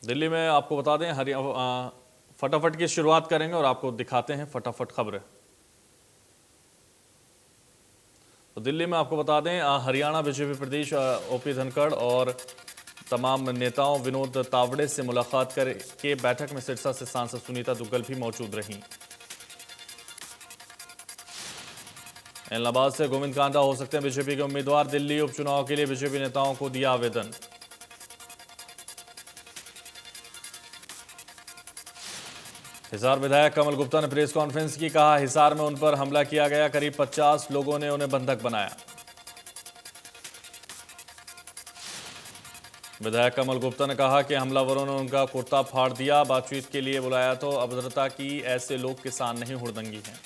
दिल्ली में आपको बता दें फटाफट की शुरुआत करेंगे और आपको दिखाते हैं फटाफट खबरें। तो दिल्ली में आपको बता दें हरियाणा बीजेपी प्रदेश ओपी धनखड़ और तमाम नेताओं विनोद तावड़े से मुलाकात करके बैठक में सिरसा से सांसद सुनीता दुग्गल भी मौजूद रहीं। इलाहाबाद से गोविंद कांडा हो सकते हैं बीजेपी के उम्मीदवार। दिल्ली उपचुनाव के लिए बीजेपी नेताओं को दिया आवेदन। हिसार विधायक कमल गुप्ता ने प्रेस कॉन्फ्रेंस की, कहा हिसार में उन पर हमला किया गया, करीब 50 लोगों ने उन्हें बंधक बनाया। विधायक कमल गुप्ता ने कहा कि हमलावरों ने उनका कुर्ता फाड़ दिया, बातचीत के लिए बुलाया तो अभद्रता की, ऐसे लोग किसान नहीं हुड़दंगी हैं।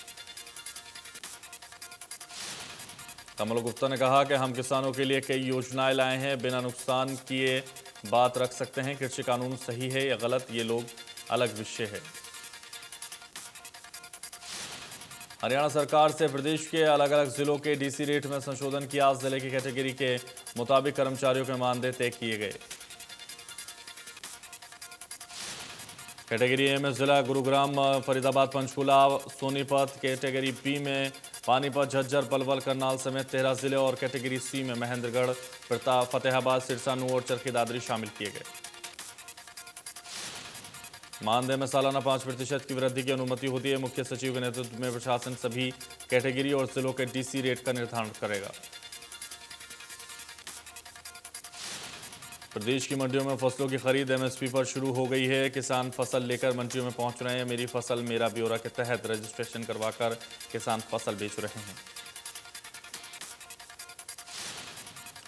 कमल गुप्ता ने कहा कि हम किसानों के लिए कई योजनाएं लाए हैं, बिना नुकसान किए बात रख सकते हैं। कृषि कानून सही है या गलत, ये लोग अलग विषय है। हरियाणा सरकार से प्रदेश के अलग अलग जिलों के डीसी रेट में संशोधन किया। जिले की कैटेगरी के मुताबिक कर्मचारियों के मानदेय तय किए गए। कैटेगरी ए में जिला गुरुग्राम, फरीदाबाद, पंचकुला, सोनीपत। कैटेगरी बी में पानीपत, झज्जर, पलवल, करनाल समेत 13 जिले और कैटेगरी सी में महेंद्रगढ़, फतेहाबाद, सिरसा, नूंह और चरखी दादरी शामिल किए गए। मानदेय में सालाना 5% की वृद्धि की अनुमति होती है। मुख्य सचिव के नेतृत्व में प्रशासन सभी कैटेगरी और जिलों के डीसी रेट का निर्धारण करेगा। प्रदेश की मंडियों में फसलों की खरीद एमएसपी पर शुरू हो गई है। किसान फसल लेकर मंडियों में पहुंच रहे हैं। मेरी फसल मेरा ब्यौरा के तहत रजिस्ट्रेशन करवाकर किसान फसल बेच रहे हैं।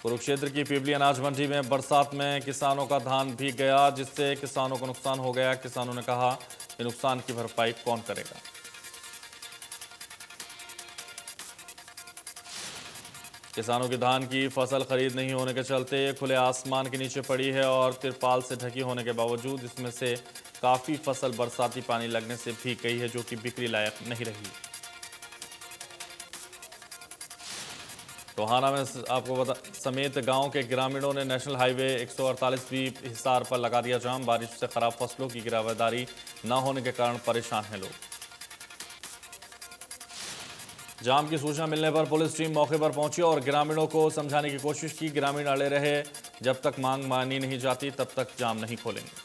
कुरुक्षेत्र की पीपली अनाज मंडी में बरसात में किसानों का धान भीग गया, जिससे किसानों को नुकसान हो गया। किसानों ने कहा कि नुकसान की भरपाई कौन करेगा। किसानों की धान की फसल खरीद नहीं होने के चलते खुले आसमान के नीचे पड़ी है और तिरपाल से ढकी होने के बावजूद इसमें से काफी फसल बरसाती पानी लगने से भीग गई है, जो कि बिक्री लायक नहीं रही। टोहाना में आपको समेत गांव के ग्रामीणों ने नेशनल हाईवे 148 भी हिसार पर लगा दिया जाम। बारिश से खराब फसलों की गिरफ्तारी न होने के कारण परेशान हैं लोग। जाम की सूचना मिलने पर पुलिस टीम मौके पर पहुंची और ग्रामीणों को समझाने की कोशिश की। ग्रामीण अड़े रहे, जब तक मांग मानी नहीं जाती तब तक जाम नहीं खोलेंगे।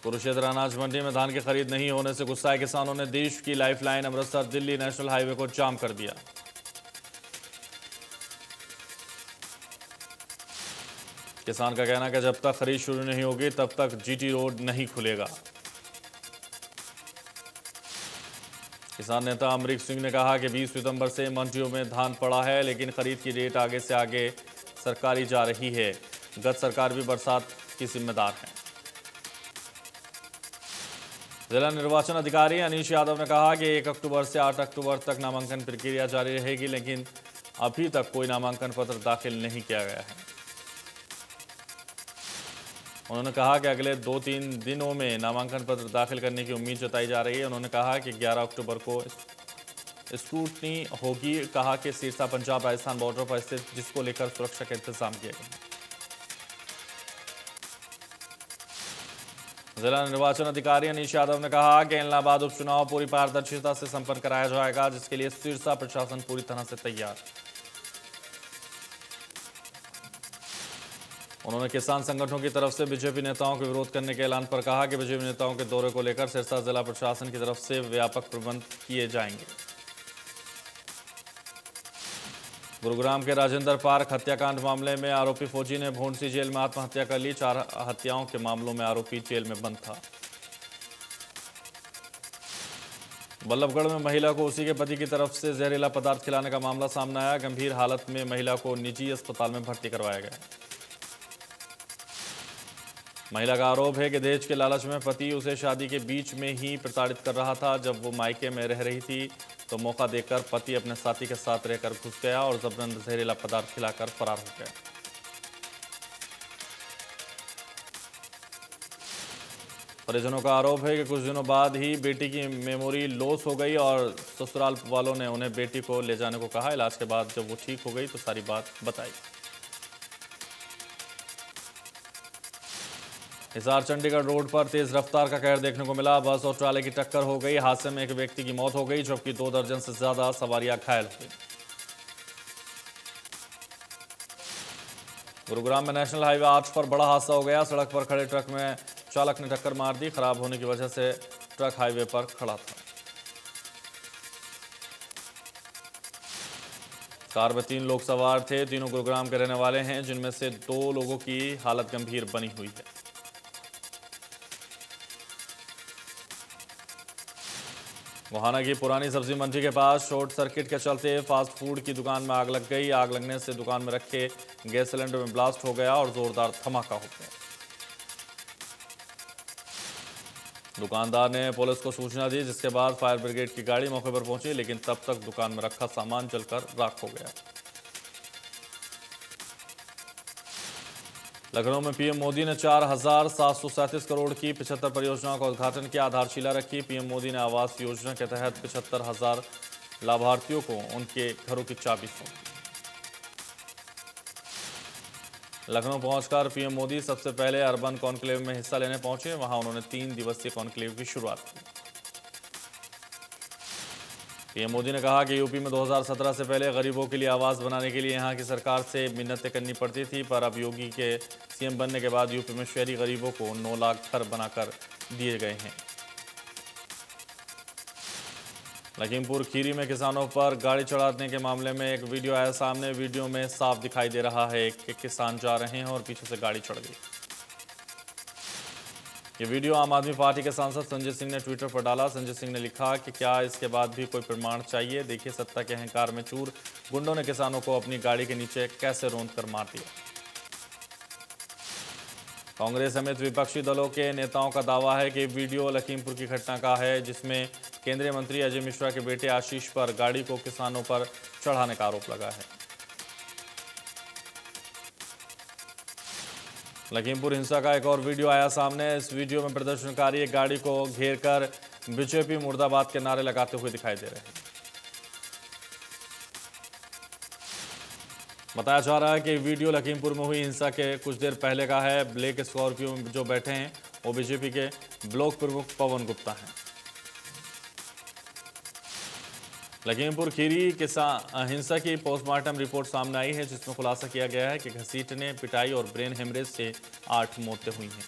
कुरुक्षेत्र अनाज मंडी में धान की खरीद नहीं होने से गुस्साए किसानों ने देश की lifeline Amritsar Delhi national highway को जाम कर दिया। किसान का कहना है कि जब तक खरीद शुरू नहीं होगी तब तक जीटी रोड नहीं खुलेगा। किसान नेता अमरीक सिंह ने कहा कि 20 सितंबर से मंडियों में धान पड़ा है, लेकिन खरीद की डेट आगे से आगे सरकारी जा रही है। गत सरकार भी बरसात की जिम्मेदार है। जिला निर्वाचन अधिकारी अनीश यादव ने कहा कि 1 अक्टूबर से 8 अक्टूबर तक नामांकन प्रक्रिया जारी रहेगी, लेकिन अभी तक कोई नामांकन पत्र दाखिल नहीं किया गया है। उन्होंने कहा कि अगले 2-3 दिनों में नामांकन पत्र दाखिल करने की उम्मीद जताई जा रही है। उन्होंने कहा कि 11 अक्टूबर को स्क्रूटनी होगी। कहा कि सिरसा पंजाब राजस्थान बॉर्डर पर स्थित, जिसको लेकर सुरक्षा का इंतजाम किया गया। जिला निर्वाचन अधिकारी अनीश यादव ने कहा कि इलाहाबाद उपचुनाव पूरी पारदर्शिता से संपन्न कराया जाएगा, जिसके लिए सिरसा प्रशासन पूरी तरह से तैयार। उन्होंने किसान संगठनों की तरफ से बीजेपी नेताओं के विरोध करने के ऐलान पर कहा कि बीजेपी नेताओं के दौरे को लेकर सिरसा जिला प्रशासन की तरफ से व्यापक प्रबंध किए जाएंगे। गुरुग्राम के राजेंद्र पार्क हत्याकांड मामले में आरोपी फौजी ने भोंडसी जेल में आत्महत्या कर ली। 4 हत्याओं के मामलों में आरोपी जेल में बंद था। बल्लभगढ़ में महिला को उसी के पति की तरफ से जहरीला पदार्थ खिलाने का मामला सामने आया। गंभीर हालत में महिला को निजी अस्पताल में भर्ती करवाया गया। महिला का आरोप है कि दहेज के लालच में पति उसे शादी के बीच में ही प्रताड़ित कर रहा था। जब वो मायके में रह रही थी तो मौका देकर पति अपने साथी के साथ रहकर घुस गया और जबरन जहरीला पदार्थ खिलाकर फरार हो गया। परिजनों का आरोप है कि कुछ दिनों बाद ही बेटी की मेमोरी लॉस हो गई और ससुराल वालों ने उन्हें बेटी को ले जाने को कहा। इलाज के बाद जब वो ठीक हो गई तो सारी बात बताई। हिसार चंडीगढ़ रोड पर तेज रफ्तार का कहर देखने को मिला। बस और ट्राले की टक्कर हो गई। हादसे में एक व्यक्ति की मौत हो गई जबकि 2 दर्जन से ज्यादा सवारियां घायल हुई। गुरुग्राम में नेशनल हाईवे 8 पर बड़ा हादसा हो गया। सड़क पर खड़े ट्रक में चालक ने टक्कर मार दी। खराब होने की वजह से ट्रक हाईवे पर खड़ा था। कार में 3 लोग सवार थे। तीनों गुरुग्राम के रहने वाले हैं, जिनमें से 2 लोगों की हालत गंभीर बनी हुई है। गोहाना की पुरानी सब्जी मंडी के पास शॉर्ट सर्किट के चलते फास्ट फूड की दुकान में आग लग गई। आग लगने से दुकान में रखे गैस सिलेंडर में ब्लास्ट हो गया और जोरदार धमाका हो गया। दुकानदार ने पुलिस को सूचना दी, जिसके बाद फायर ब्रिगेड की गाड़ी मौके पर पहुंची, लेकिन तब तक दुकान में रखा सामान जलकर राख हो गया। लखनऊ में पीएम मोदी ने 4,737 करोड़ की 75 परियोजनाओं का उद्घाटन किया। आधारशिला रखी। पीएम मोदी ने आवास योजना के तहत 75,000 लाभार्थियों को उनके घरों की चाबी सौंपी। लखनऊ पहुंचकर पीएम मोदी सबसे पहले अर्बन कॉन्क्लेव में हिस्सा लेने पहुंचे। वहां उन्होंने 3 दिवसीय कॉन्क्लेव की शुरुआत की। पीएम मोदी ने कहा कि यूपी में 2017 से पहले गरीबों के लिए आवास बनाने के लिए यहां की सरकार से मिन्नतें करनी पड़ती थी, पर अब योगी के सीएम बनने के बाद यूपी में शहरी गरीबों को 9 लाख घर बनाकर दिए गए हैं। लखीमपुर खीरी में किसानों पर गाड़ी चढ़ाने के मामले में एक वीडियो आया सामने। वीडियो में साफ दिखाई दे रहा है कि किसान जा रहे हैं और पीछे से गाड़ी चढ़ गई। ये वीडियो आम आदमी पार्टी के सांसद संजय सिंह ने ट्विटर पर डाला। संजय सिंह ने लिखा कि क्या इसके बाद भी कोई प्रमाण चाहिए? देखिए, सत्ता के अहंकार में चूर गुंडों ने किसानों को अपनी गाड़ी के नीचे कैसे रौंद कर मार दिया। कांग्रेस समेत विपक्षी दलों के नेताओं का दावा है कि वीडियो लखीमपुर की घटना का है, जिसमें केंद्रीय मंत्री अजय मिश्रा के बेटे आशीष पर गाड़ी को किसानों पर चढ़ाने का आरोप लगा है। लखीमपुर हिंसा का एक और वीडियो आया सामने। इस वीडियो में प्रदर्शनकारी एक गाड़ी को घेरकर बीजेपी मुर्दाबाद के नारे लगाते हुए दिखाई दे रहे हैं। बताया जा रहा है कि वीडियो लखीमपुर में हुई हिंसा के कुछ देर पहले का है। ब्लैक स्कॉर्पियो में जो बैठे हैं वो बीजेपी के ब्लॉक प्रमुख पवन गुप्ता हैं। लखीमपुर खीरी हिंसा की पोस्टमार्टम रिपोर्ट सामने आई है, जिसमें खुलासा किया गया है कि घसीटने, पिटाई और ब्रेन हेमरेज से 8 मौतें हुई हैं।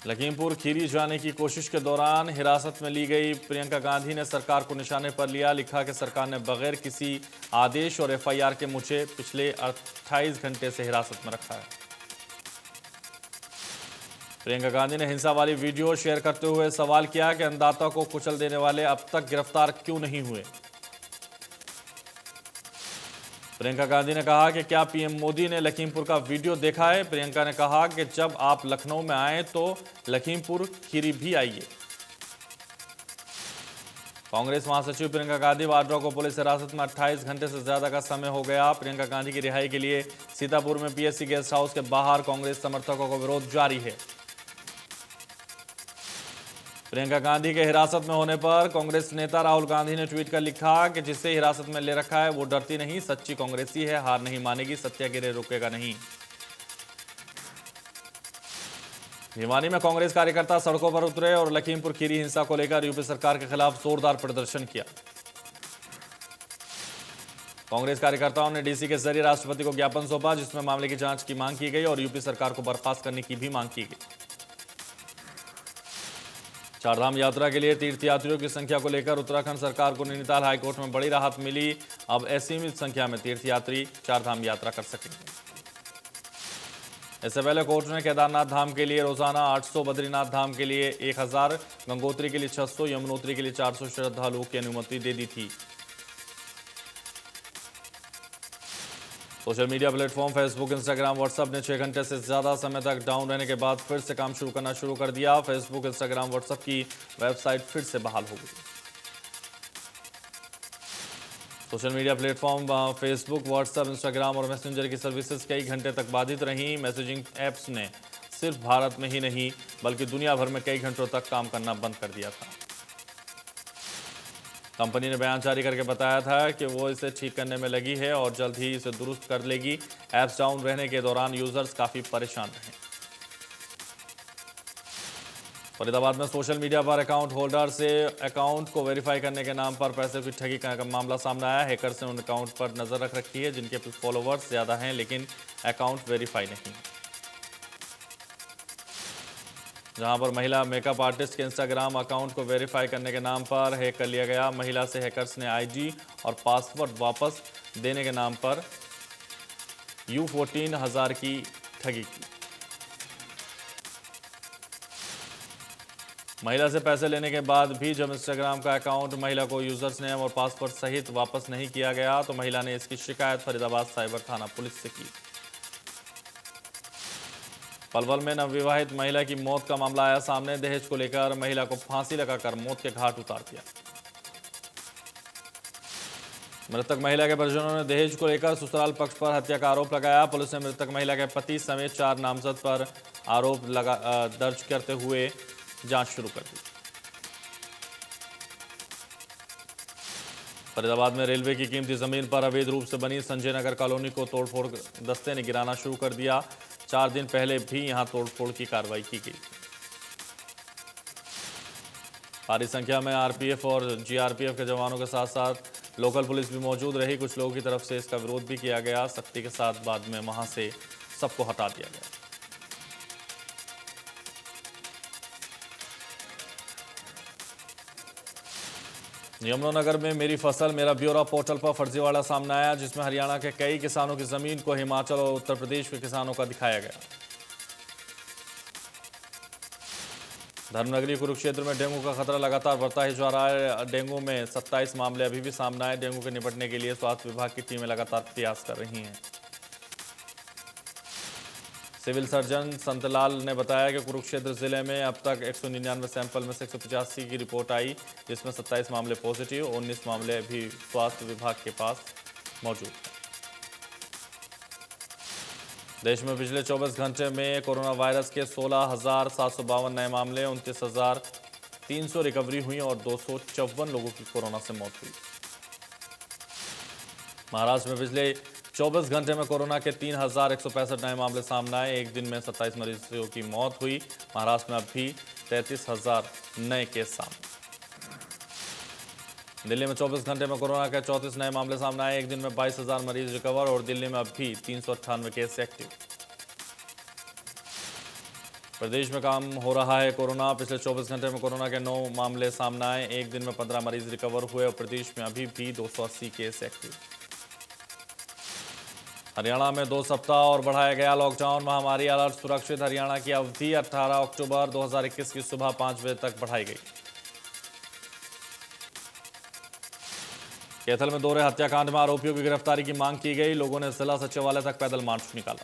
लखीमपुर खीरी जाने की कोशिश के दौरान हिरासत में ली गई प्रियंका गांधी ने सरकार को निशाने पर लिया। लिखा कि सरकार ने बगैर किसी आदेश और एफआईआर के मुझे पिछले 28 घंटे से हिरासत में रखा है। प्रियंका गांधी ने हिंसा वाली वीडियो शेयर करते हुए सवाल किया कि अन्नदाता को कुचल देने वाले अब तक गिरफ्तार क्यों नहीं हुए। प्रियंका गांधी ने कहा कि क्या पीएम मोदी ने लखीमपुर का वीडियो देखा है? प्रियंका ने कहा कि जब आप लखनऊ में आए तो लखीमपुर खीरी भी आइए। कांग्रेस महासचिव प्रियंका गांधी वाड्रा को पुलिस हिरासत में 28 घंटे से ज्यादा का समय हो गया। प्रियंका गांधी की रिहाई के लिए सीतापुर में पीएससी गेस्ट हाउस के बाहर कांग्रेस समर्थकों का विरोध जारी है। प्रियंका गांधी के हिरासत में होने पर कांग्रेस नेता राहुल गांधी ने ट्वीट कर लिखा कि जिसे हिरासत में ले रखा है वो डरती नहीं, सच्ची कांग्रेसी है, हार नहीं मानेगी, सत्याग्रह रुकेगा नहीं। भिवानी में कांग्रेस कार्यकर्ता सड़कों पर उतरे और लखीमपुर खीरी हिंसा को लेकर यूपी सरकार के खिलाफ जोरदार प्रदर्शन किया। कांग्रेस कार्यकर्ताओं ने डीसी के जरिए राष्ट्रपति को ज्ञापन सौंपा, जिसमें मामले की जांच की मांग की गई और यूपी सरकार को बर्खास्त करने की भी मांग की गई। चारधाम यात्रा के लिए तीर्थयात्रियों की संख्या को लेकर उत्तराखंड सरकार को नैनीताल हाईकोर्ट में बड़ी राहत मिली। अब असीमित संख्या में तीर्थयात्री चारधाम यात्रा कर सकेंगे। इससे पहले कोर्ट ने केदारनाथ धाम के लिए रोजाना 800, बद्रीनाथ धाम के लिए 1000, गंगोत्री के लिए 600, यमुनोत्री के लिए 400 श्रद्धालुओं की अनुमति दे दी थी। Social media platform Facebook, Instagram, WhatsApp ने 6 घंटे से ज्यादा समय तक डाउन रहने के बाद फिर से काम शुरू करना शुरू कर दिया। फेसबुक, इंस्टाग्राम, व्हाट्सएप की वेबसाइट फिर से बहाल हो गई। Social media platform Facebook, WhatsApp, Instagram और मैसेंजर की सर्विसेज कई घंटे तक बाधित रहीं। मैसेजिंग ऐप्स ने सिर्फ भारत में ही नहीं बल्कि दुनिया भर में कई घंटों तक काम करना बंद कर दिया था। कंपनी ने बयान जारी करके बताया था कि वो इसे ठीक करने में लगी है और जल्द ही इसे दुरुस्त कर लेगी। ऐप्स डाउन रहने के दौरान यूजर्स काफी परेशान रहे। फरीदाबाद में सोशल मीडिया पर अकाउंट होल्डर से अकाउंट को वेरीफाई करने के नाम पर पैसे की ठगी का मामला सामने आया। हैकर्स ने उन अकाउंट पर नजर रख रखी है जिनके फॉलोवर्स ज्यादा हैं लेकिन अकाउंट वेरीफाई नहीं। जहां पर महिला मेकअप आर्टिस्ट के इंस्टाग्राम अकाउंट को वेरीफाई करने के नाम पर हैक कर लिया गया। महिला से हैकर्स ने आईडी और पासवर्ड वापस देने के नाम पर $14,000 की ठगी की। महिला से पैसे लेने के बाद भी जब इंस्टाग्राम का अकाउंट महिला को यूजर्स नेम और पासवर्ड सहित वापस नहीं किया गया तो महिला ने इसकी शिकायत फरीदाबाद साइबर थाना पुलिस से की। पलवल में नवविवाहित महिला की मौत का मामला आया सामने। दहेज को लेकर महिला को फांसी लगाकर मौत के घाट उतार दिया। मृतक महिला के परिजनों ने दहेज को लेकर ससुराल पक्ष पर हत्या का आरोप लगाया। पुलिस ने मृतक महिला के पति समेत 4 नामजद पर आरोप दर्ज करते हुए जांच शुरू कर दी। फरीदाबाद में रेलवे की कीमती जमीन पर अवैध रूप से बनी संजय नगर कॉलोनी को तोड़फोड़ दस्ते ने गिराना शुरू कर दिया। 4 दिन पहले भी यहां तोड़फोड़ की कार्रवाई की गई। भारी संख्या में आरपीएफ और जीआरपीएफ के जवानों के साथ साथ लोकल पुलिस भी मौजूद रही। कुछ लोगों की तरफ से इसका विरोध भी किया गया। सख्ती के साथ बाद में वहां से सबको हटा दिया गया। यमुनानगर में मेरी फसल मेरा ब्यौरा पोर्टल पर फर्जीवाड़ा सामने आया जिसमें हरियाणा के कई किसानों की जमीन को हिमाचल और उत्तर प्रदेश के किसानों का दिखाया गया। धर्मनगरी कुरुक्षेत्र में डेंगू का खतरा लगातार बढ़ता ही जा रहा है। डेंगू में 27 मामले अभी भी सामने आए। डेंगू के निपटने के लिए स्वास्थ्य विभाग की टीमें लगातार प्रयास कर रही हैं। सिविल सर्जन संतलाल ने बताया कि कुरुक्षेत्र जिले में अब तक 199 सैंपल में से 185 की रिपोर्ट आई जिसमें 27 मामले पॉजिटिव, 19 मामले अभी स्वास्थ्य विभाग के पास मौजूद हैं। देश में पिछले 24 घंटे में कोरोना वायरस के 16,752 नए मामले, 29,300 रिकवरी हुई और 254 लोगों की कोरोना से मौत हुई। महाराष्ट्र में पिछले 24 घंटे में कोरोना के 3,165 नए मामले सामने आए। एक दिन में 27 मरीजों की मौत हुई। महाराष्ट्र में अब भी 33,000 नए केस सामने। दिल्ली में 24 घंटे में कोरोना के 34 नए मामले सामने आए। एक दिन में 22,000 मरीज रिकवर और दिल्ली में अब भी 398 केस एक्टिव। प्रदेश में काम हो रहा है कोरोना। पिछले 24 घंटे में कोरोना के 9 मामले सामने आए। एक दिन में 15 मरीज रिकवर हुए और प्रदेश में अभी भी 280 केस एक्टिव। हरियाणा में 2 सप्ताह और बढ़ाया गया लॉकडाउन। महामारी अलर्ट सुरक्षित हरियाणा की अवधि 18 अक्टूबर 2021 की सुबह 5 बजे तक बढ़ाई गई। कैथल में दोहरे हत्याकांड में आरोपियों की गिरफ्तारी की मांग की गई। लोगों ने जिला सचिवालय तक पैदल मार्च निकाला।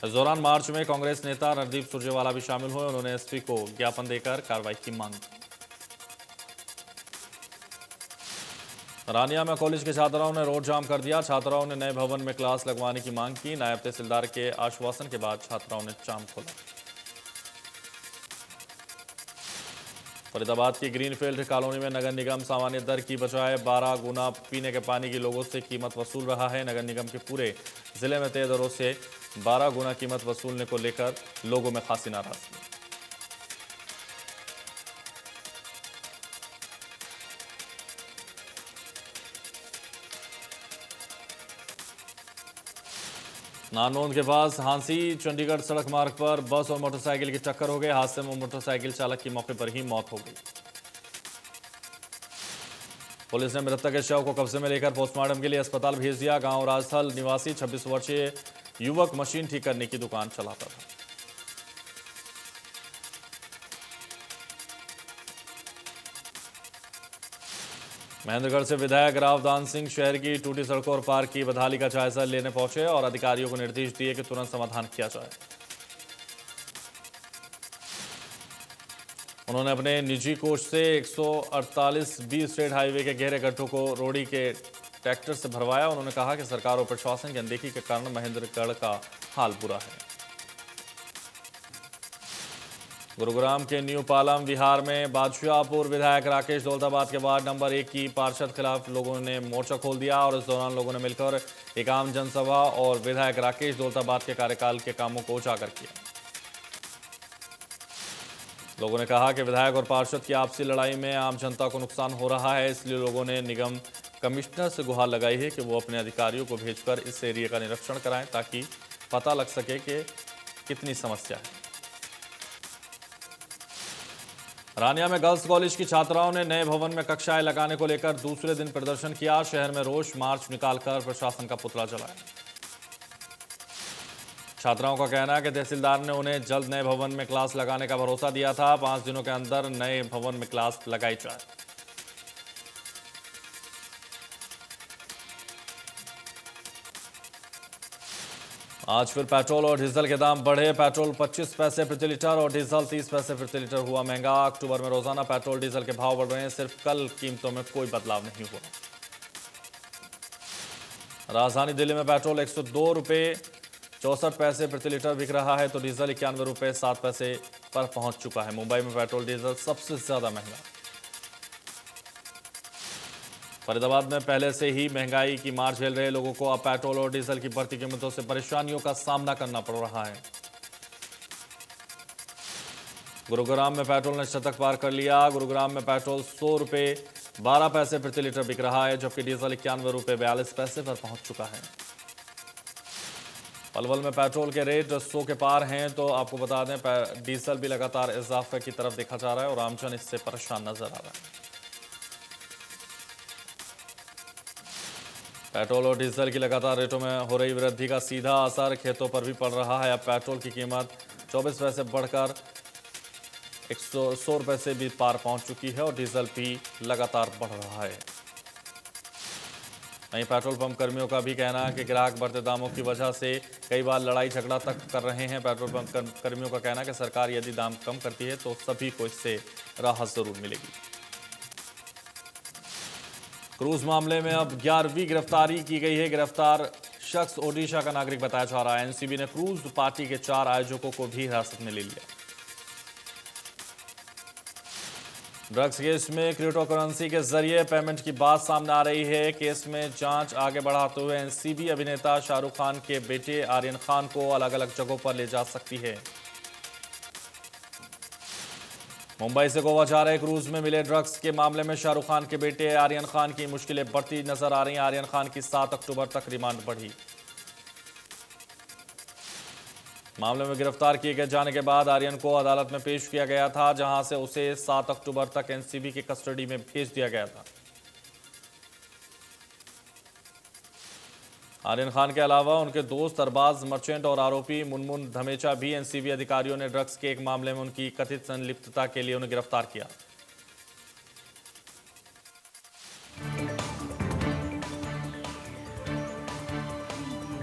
इस दौरान मार्च में कांग्रेस नेता रणदीप सुरजेवाला भी शामिल हुए। उन्होंने एसपी को ज्ञापन देकर कार्रवाई की मांग की। रानिया में कॉलेज के छात्राओं ने रोड जाम कर दिया। छात्राओं ने नए भवन में क्लास लगवाने की मांग की। नायब तहसीलदार के आश्वासन के बाद छात्राओं ने जाम खोला। फरीदाबाद की ग्रीनफील्ड कॉलोनी में नगर निगम सामान्य दर की बजाय 12 गुना पीने के पानी की लोगों से कीमत वसूल रहा है। नगर निगम के पूरे जिले में तय दरों से 12 गुना कीमत वसूलने को लेकर लोगों में खासी नाराजगी। नानौंद के पास हांसी चंडीगढ़ सड़क मार्ग पर बस और मोटरसाइकिल की टक्कर हो गई। हादसे में मोटरसाइकिल चालक की मौके पर ही मौत हो गई। पुलिस ने मृतक के शव को कब्जे में लेकर पोस्टमार्टम के लिए अस्पताल भेज दिया। गांव राजथल निवासी 26 वर्षीय युवक मशीन ठीक करने की दुकान चलाता था। महेंद्रगढ़ से विधायक रावदान सिंह शहर की टूटी सड़कों और पार्क की बदहाली का जायजा लेने पहुंचे और अधिकारियों को निर्देश दिए कि तुरंत समाधान किया जाए। उन्होंने अपने निजी कोष से 148 बी स्टेट हाईवे के गहरे गड्ढों को रोड़ी के ट्रैक्टर से भरवाया। उन्होंने कहा कि सरकार और प्रशासन की अनदेखी के कारण महेंद्रगढ़ का हाल बुरा है। गुरुग्राम के न्यू पालम विहार में बादशाहपुर विधायक राकेश दौलताबाद के वार्ड नंबर 1 की पार्षद खिलाफ लोगों ने मोर्चा खोल दिया और इस दौरान लोगों ने मिलकर एक आम जनसभा और विधायक राकेश दौलताबाद के कार्यकाल के कामों को उजागर किया। लोगों ने कहा कि विधायक और पार्षद की आपसी लड़ाई में आम जनता को नुकसान हो रहा है, इसलिए लोगों ने निगम कमिश्नर से गुहार लगाई है कि वो अपने अधिकारियों को भेजकर इस एरिया का निरीक्षण कराएं ताकि पता लग सके कि कितनी समस्या है। रानिया में गर्ल्स कॉलेज की छात्राओं ने नए भवन में कक्षाएं लगाने को लेकर दूसरे दिन प्रदर्शन किया। शहर में रोष मार्च निकालकर प्रशासन का पुतला जलाया। छात्राओं का कहना है कि तहसीलदार ने उन्हें जल्द नए भवन में क्लास लगाने का भरोसा दिया था। 5 दिनों के अंदर नए भवन में क्लास लगाई जाए। आज फिर पेट्रोल और डीजल के दाम बढ़े। पेट्रोल 25 पैसे प्रति लीटर और डीजल 30 पैसे प्रति लीटर हुआ महंगा। अक्टूबर में रोजाना पेट्रोल डीजल के भाव बढ़ रहे हैं। सिर्फ कल कीमतों में कोई बदलाव नहीं हुआ। राजधानी दिल्ली में पेट्रोल 102 रुपये 64 पैसे प्रति लीटर बिक रहा है तो डीजल 91 रुपये 7 पैसे पर पहुंच चुका है। मुंबई में पेट्रोल डीजल सबसे ज्यादा महंगा। फरीदाबाद में पहले से ही महंगाई की मार झेल रहे लोगों को अब पेट्रोल और डीजल की बढ़ती कीमतों से परेशानियों का सामना करना पड़ रहा है। गुरुग्राम में पेट्रोल ने शतक पार कर लिया। गुरुग्राम में पेट्रोल 100 रुपये 12 पैसे प्रति लीटर बिक रहा है जबकि डीजल 91 रुपये 42 पैसे पर पहुंच चुका है। पलवल में पेट्रोल के रेट 100 के पार हैं तो आपको बता दें डीजल भी लगातार इजाफे की तरफ देखा जा रहा है और आमजन इससे परेशान नजर आ रहा है। पेट्रोल और डीजल की लगातार रेटों में हो रही वृद्धि का सीधा असर खेतों पर भी पड़ रहा है। अब पेट्रोल की कीमत 24 पैसे बढ़कर 100 रुपये से भी पार पहुंच चुकी है और डीजल भी लगातार बढ़ रहा है। वहीं पेट्रोल पंप कर्मियों का भी कहना है कि ग्राहक बढ़ते दामों की वजह से कई बार लड़ाई झगड़ा तक कर रहे हैं। पेट्रोल पंप कर्मियों का कहना है कि सरकार यदि दाम कम करती है तो सभी को इससे राहत जरूर मिलेगी। क्रूज मामले में अब 11वीं गिरफ्तारी की गई है। गिरफ्तार शख्स ओडिशा का नागरिक बताया जा रहा है। एनसीबी ने क्रूज पार्टी के 4 आयोजकों को भी हिरासत में ले लिया। ड्रग्स केस में क्रिप्टो करेंसी के जरिए पेमेंट की बात सामने आ रही है। केस में जांच आगे बढ़ाते हुए एनसीबी अभिनेता शाहरुख खान के बेटे आर्यन खान को अलग अलग जगहों पर ले जा सकती है। मुंबई से गोवा जा रहे क्रूज में मिले ड्रग्स के मामले में शाहरुख खान के बेटे आर्यन खान की मुश्किलें बढ़ती नजर आ रही हैं। आर्यन खान की 7 अक्टूबर तक रिमांड बढ़ी। मामले में गिरफ्तार किए गए जाने के बाद आर्यन को अदालत में पेश किया गया था जहां से उसे 7 अक्टूबर तक एनसीबी की कस्टडी में भेज दिया गया था। आर्यन खान के अलावा उनके दोस्त अरबाज मर्चेंट और आरोपी मुनमुन धमेचा भी एनसीबी अधिकारियों ने ड्रग्स के एक मामले में उनकी कथित संलिप्तता के लिए उन्हें गिरफ्तार किया।